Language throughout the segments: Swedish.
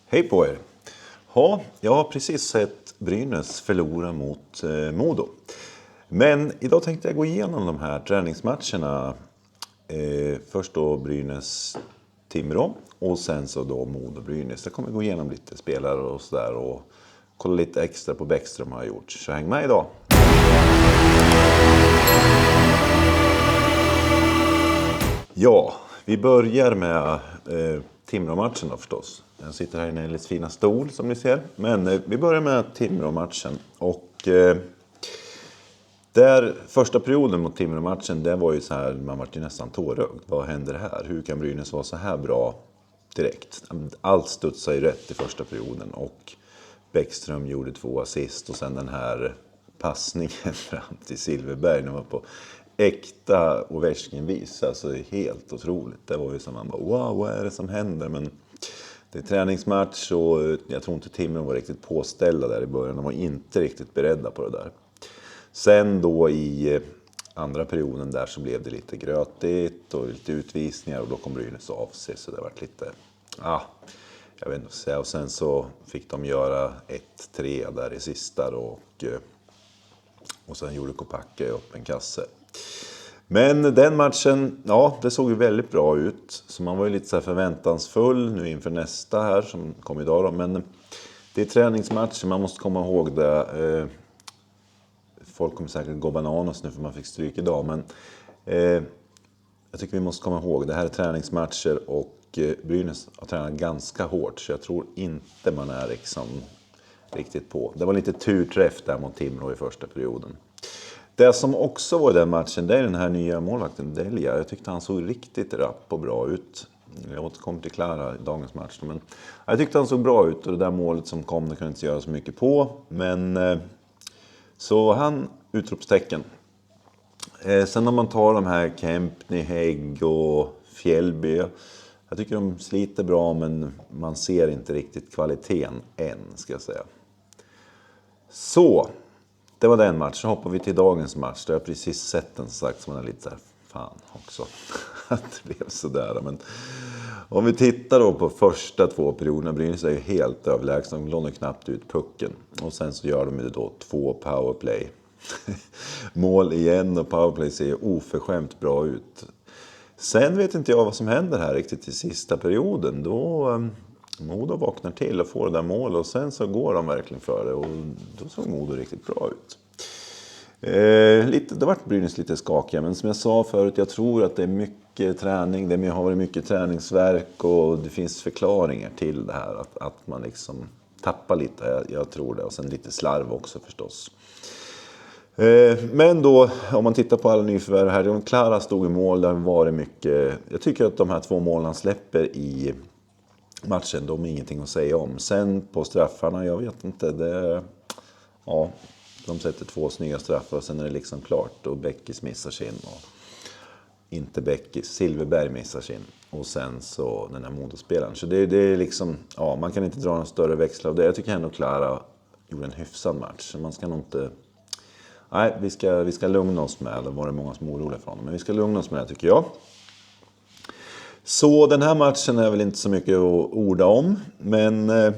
Hej på er! Ja, jag har precis sett Brynäs förlora mot Modo. Men idag tänkte jag gå igenom de här träningsmatcherna. Först då Brynäs-Timrå och sen så då Modo-Brynäs. Jag kommer gå igenom lite spelare och sådär och kolla lite extra på Bäckström har gjort. Så häng med idag! Ja, vi börjar med Timrå-matchen då förstås. Jag sitter här i en lite fina stol som ni ser. Men vi börjar med Timrå-matchen. Och där första perioden mot Timrå-matchen, det var ju så här, man var ju nästan tårögd. Vad händer här? Hur kan Brynäs vara så här bra direkt? Allt studsar ju rätt i första perioden och Bäckström gjorde 2 assist och sen den här passningen fram till Silverberg när man var på äkta och Ovechkin-vis. Alltså helt otroligt. Det var ju som man bara, wow, vad är det som händer? Men det är träningsmatch och jag tror inte Timrå var riktigt påställda där i början. De var inte riktigt beredda på det där. Sen då i andra perioden där så blev det lite grötigt och lite utvisningar och då kom Brynäs av sig. Så det var lite, jag vet inte vad säga. Och sen så fick de göra 1-3 där i sista då, och sen gjorde Kopacke upp en kasse. Men den matchen, ja, det såg ju väldigt bra ut. Så man var ju lite så här förväntansfull nu inför nästa här som kom idag då. Men det är träningsmatcher, man måste komma ihåg det. Folk kommer säkert gå bananas nu för man fick stryk idag. Men jag tycker vi måste komma ihåg, det här är träningsmatcher och Brynäs har tränat ganska hårt. Så jag tror inte man är liksom riktigt på. Det var lite turträff där mot Timrå i första perioden. Det som också var i den matchen, det är den här nya målvakten Delia. Jag tyckte han såg riktigt rapp och bra ut. Jag återkommer till Klara i dagens match. Men jag tyckte han såg bra ut och det där målet som kom, det kunde inte göra så mycket på. Men så han, utropstecken. Sen om man tar de här Kempny, Hägg och Fjällby. Jag tycker de sliter bra men man ser inte riktigt kvaliteten än, ska jag säga. Så, det var den matchen. Så hoppar vi till dagens match. Där jag precis sett den sagt som man är lite så här, fan också. Att det blev sådär. Men om vi tittar då på första 2 perioderna. Brynäs är ju helt överlägset. De lånar knappt ut pucken. Och sen så gör de ju då 2 powerplay. Mål igen och powerplay ser ju oförskämt bra ut. Sen vet inte jag vad som händer här riktigt i sista perioden. Då Modo vaknar till och får det där målet och sen så går de verkligen för det och då såg Modo riktigt bra ut. Det vart Brynäs lite skakiga, men som jag sa förut, jag tror att det är mycket träning, det har varit mycket träningsverk och det finns förklaringar till det här att man liksom tappar lite, jag tror det, och sen lite slarv också förstås. Men då, om man tittar på alla nyförvärv här, Klara stod i mål, där var det mycket, jag tycker att de här 2 målen han släpper i matchen, de är ingenting att säga om. Sen på straffarna, jag vet inte, de sätter 2 snygga straffar och sen är det liksom klart. Och Bäckis missar sin och inte Bäckis, Silverberg missar sin. Och sen så den här motorspelaren. Så det är liksom, man kan inte dra någon större växlar av det. Jag tycker ändå Klara gjorde en hyfsad match. Så man ska nog inte, vi ska lugna oss med, det var det många som är oroliga för honom. Men vi ska lugna oss med det tycker jag. Så den här matchen är väl inte så mycket att orda om. Men nu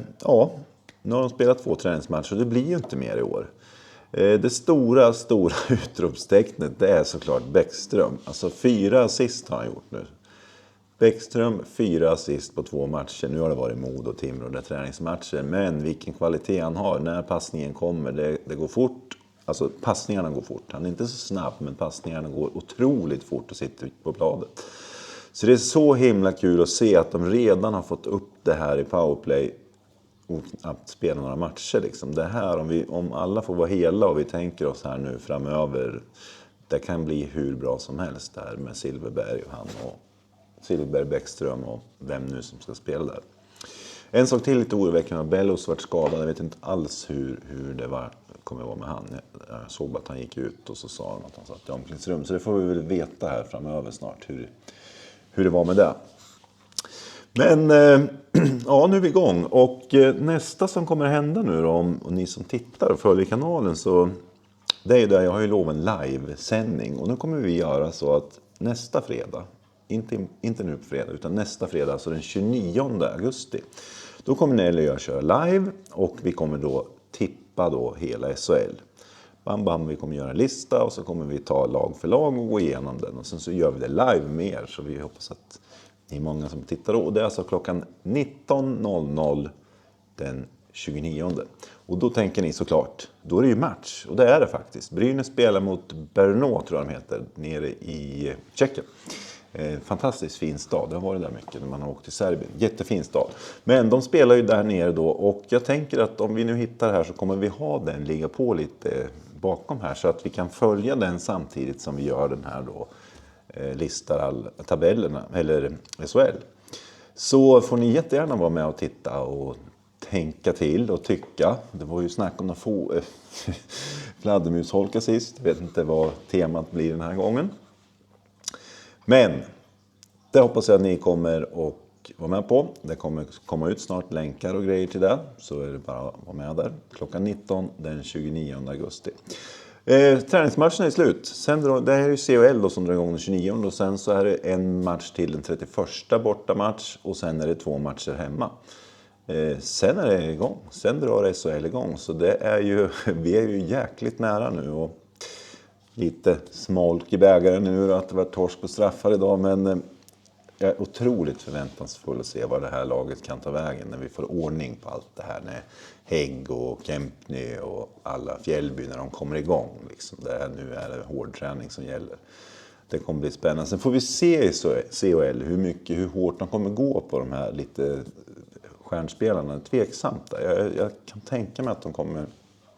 har de spelat 2 träningsmatcher och det blir ju inte mer i år. Det stora utropstecknet, det är såklart Bäckström. Alltså 4 assist har han gjort nu. Bäckström 4 assist på 2 matcher. Nu har det varit Modo och Timrå, det är träningsmatcher. Men vilken kvalitet han har när passningen kommer. Det går fort. Alltså passningarna går fort. Han är inte så snabb men passningarna går otroligt fort och sitter på bladet. Så det är så himla kul att se att de redan har fått upp det här i powerplay och att spela några matcher. Liksom. Det här, om alla får vara hela och vi tänker oss här nu framöver, det kan bli hur bra som helst där med Silverberg och han och Silverberg, Bäckström och vem nu som ska spela där. En sak till lite oroväckande, Bellos vart skadad, jag vet inte alls hur det kommer att vara med han. Jag såg att han gick ut och så sa han att han satt i omklädningsrum. Så det får vi väl veta här framöver snart hur det var med det. Men nu är vi igång. Och nästa som kommer hända nu då, om ni som tittar och följer kanalen, så det är ju där jag har ju lovat en livesändning. Och nu kommer vi göra så att nästa fredag, inte nu på fredag utan nästa fredag, alltså den 29 augusti. Då kommer Nelly och jag köra live och vi kommer då tippa då hela SHL. Vi kommer göra en lista och så kommer vi ta lag för lag och gå igenom den. Och sen så gör vi det live mer, så vi hoppas att ni är många som tittar då. Och det är alltså klockan 19.00 den 29. Och då tänker ni såklart, då är det ju match. Och det är det faktiskt. Brynäs spelar mot Brno, tror jag de heter, nere i Tjeckien. Fantastiskt fin stad, det har varit där mycket när man har åkt till Serbien. Jättefin stad. Men de spelar ju där nere då, och jag tänker att om vi nu hittar här så kommer vi ha den ligga på lite bakom här, så att vi kan följa den samtidigt som vi gör den här då, listar alla tabellerna, eller SHL. Så får ni jättegärna vara med och titta och tänka till och tycka. Det var ju snack om att få fladdermusholka sist. Jag vet inte vad temat blir den här gången. Men det hoppas jag att ni kommer och vara med på. Det kommer komma ut snart länkar och grejer till det. Så är det bara att vara med där. Klockan 19 den 29 augusti. Träningsmatchen är slut. Sen det här är ju CHL då som drar igång den 29. Och sen så är det en match till den 31 bortamatch. Och sen är det 2 matcher hemma. Sen är det igång. Sen drar SHL igång. Så det är ju, vi är ju jäkligt nära nu. Och lite smolk i bägaren nu att det var torsk på straffar idag. Men jag är otroligt förväntansfull att se vad det här laget kan ta vägen när vi får ordning på allt det här. När Hägg och Kempny och alla Fjällby när de kommer igång. Liksom. Nu är det hård träning som gäller. Det kommer bli spännande. Sen får vi se i CHL hur hårt de kommer gå på de här lite stjärnspelarna. Tveksamt. Jag kan tänka mig att de kommer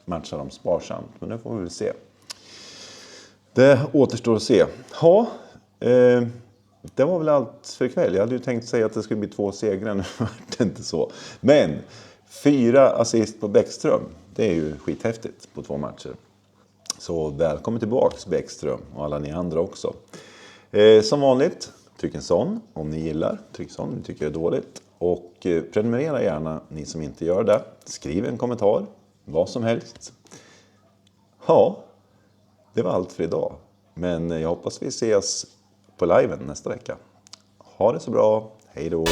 matcha dem sparsamt. Men det får vi väl se. Det återstår att se. Det var väl allt för ikväll. Jag hade ju tänkt säga att det skulle bli 2 segrar. Nu var det inte så. Men 4 assist på Bäckström. Det är ju skithäftigt på 2 matcher. Så välkommen tillbaks Bäckström och alla ni andra också. Som vanligt, tryck en sån om ni gillar. Tryck sån om ni tycker det är dåligt. Och prenumerera gärna ni som inte gör det. Skriv en kommentar. Vad som helst. Det var allt för idag. Men jag hoppas vi ses på liven nästa vecka. Ha det så bra. Hej då!